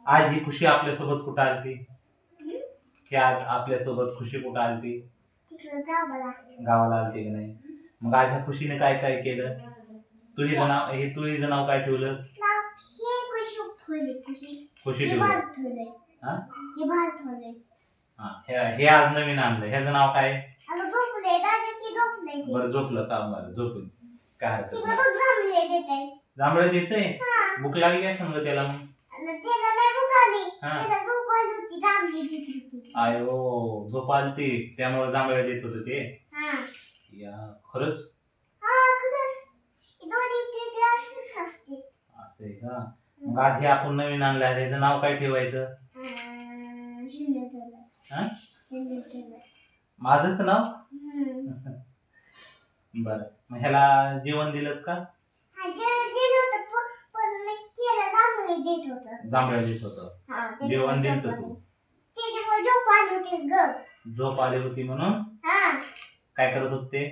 आज ही खुशी आपल्यासोबत कुठं आलती? की आज आपल्यासोबत खुशी कुठं आलती? गावाला आलती की नाही? मग आज ह्या खुशीने काय काय केलं? तुझं नाव काय ठेवलं? खुशी ठेवलं. हा? हे आज नवीन आणलं. ह्याचं नाव काय? बरं झोपलं का? बरं झोपून काय हरकत नाही. जांभळं देतोय? भूक लागली असेल ना त्याला मग? आयो झोप आलती त्यामुळे जांभळं देत होत ते. या खरंच असं आहे का? मग आज हे आपण नवीन आणलं आहे त्याचं नाव काय ठेवायचं? माझंच नाव? बर मग ह्याला जेवण दिलंस का? जांभळं देत होत. जेवण दिलं तू? झोप आली होती म्हणून काय करत होते?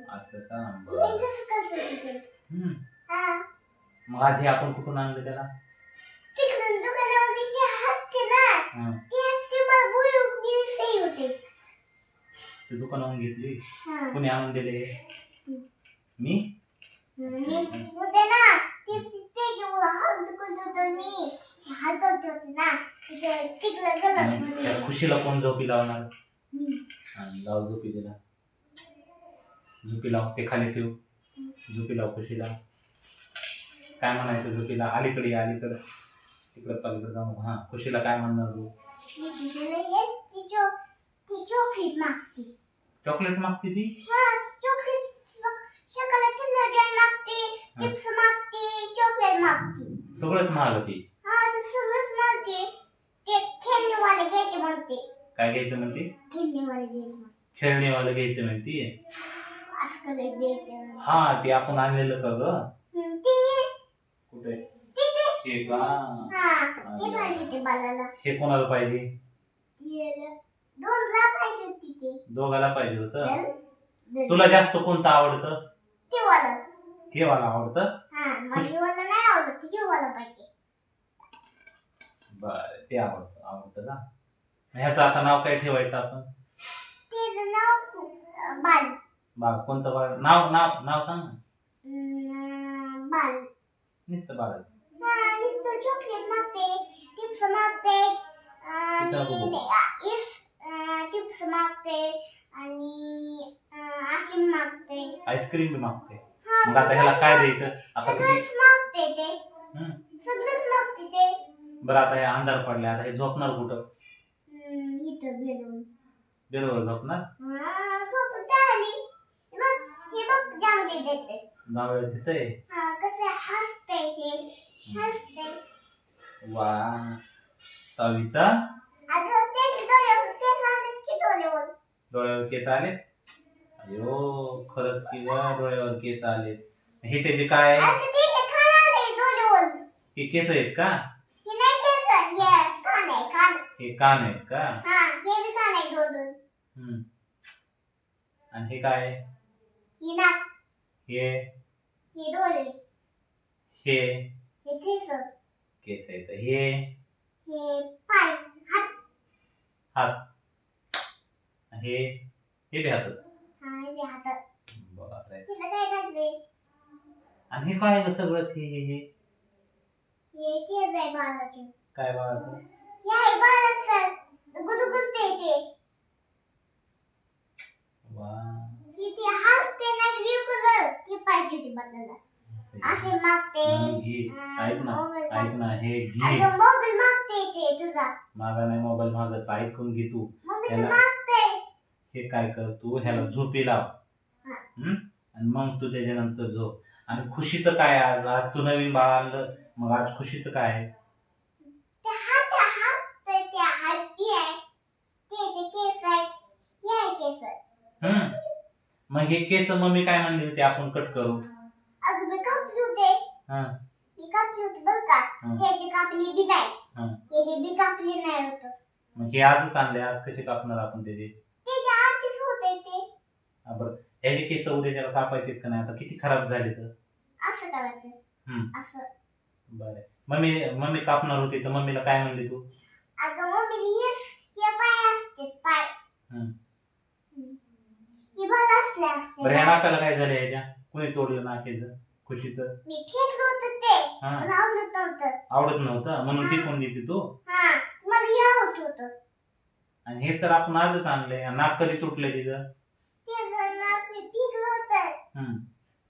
असं का? मग आधी आपण कुठून आणलं त्याला? ते दुकानावरून घेतली? कोणी आणून दिले? मी? खुशीला कोण झोपी लावणार? लाव झोपी दिला. झोपी लाव ते खाली ठेव. झोपी लाव खुशीला. काय म्हणायचं झोपीला? अलीकडे अलीकडे तिकडे पलीकडे जाऊ. हा खुशीला काय म्हणणार तू? चॉकलेट मागते ती? सगळंच मागते. काय घ्यायचं म्हणते? खेळणेवालं घ्यायचं म्हणते. हा ते आपण आणलेलं का ग? कुठे? हे का? हे कोणाला पाहिजे? दोघाला पाहिजे होतं. तुला जास्त कोणतं आवडतं? हे वाला आवडतं? बर ते आवडतं का? ह्याचं आता नाव काय ठेवायचं आपण? बाळ. कोणतं बाळ? नाव नाव नाव सांग ना. नुसतं बाळ. आईस्क्रीम बी मागते. मग आता ह्याला काय द्यायचं? आता बरं आता हे अंधार पडले. आता हे झोपणार कुठं? बेलवर झोपणार? जांभळं देतंय? वा सावीचा डोळ्यावर केस आले. अयो खरंच की डोळ्यावर केस आले. हे त्याचे काय? हे केस आहेत का? हे कान आहेत का? आणि हे काय? हे केस आहेत. हे हात. हे बी हात. आणि हे काय सगळं? हे काय बाळाचं? ऐक ना हे घे. माझा नाही मोबाईल मागत. ऐकून घे तू. हे काय कर तू ह्याला झोपी लाव. आणि मग तू त्याच्यानंतर झोप. आणि खुशीचं काय? आज तू नवीन बाळ आणलं मग आज खुशीचं काय आहे? मग हे केस मम्मी काय म्हणली होती आपण कट करू? मग हे आजच आणले. आज कसे कापणार आपण त्याचे? बरं ह्याचे केस उद्या त्याला कापायचे का नाही? आता किती खराब झाले तर असं करायचं. हम्म. असं. बरं. मम्मी कापणार होती तर मम्मीला काय म्हणली तू? अगं मम्मी हे पाय असते पाय. हम्म. ही बघ असले असते. बरं ह्या नाकाला काय झालं ह्याच्या? कुणी तोडलं नाक ह्याचं खुशीचं? मी फेकलं होतं ते. हा. मला आवडत नव्हतं. आवडत नव्हतं म्हणून फेकून देते तू? हा मला हे आवडत होतं. आणि हे तर आपण आजच आणलंय. नाक कधी तुटलंय तिचं? ते नाक मी फेकलं होतं. हम्म.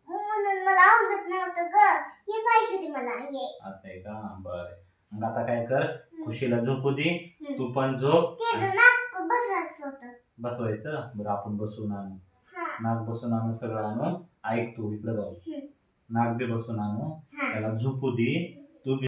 म्हणून मला आवडत नव्हतं ग. हे पाहिजे होते मला हे. असं आहे का? बरं. मग आता काय कर, खुशीला झोपू दे, हम्म. तू पण झोप. ते नाक बसायचं होतं. बसवायचं. बरं आपण बसून आणू. हा. नाक बसून आणू, सगळं आणू. ऐक तू इकडे बघ. हम्म. नाक बी बसून आणू, हा. त्याला झोपू दे.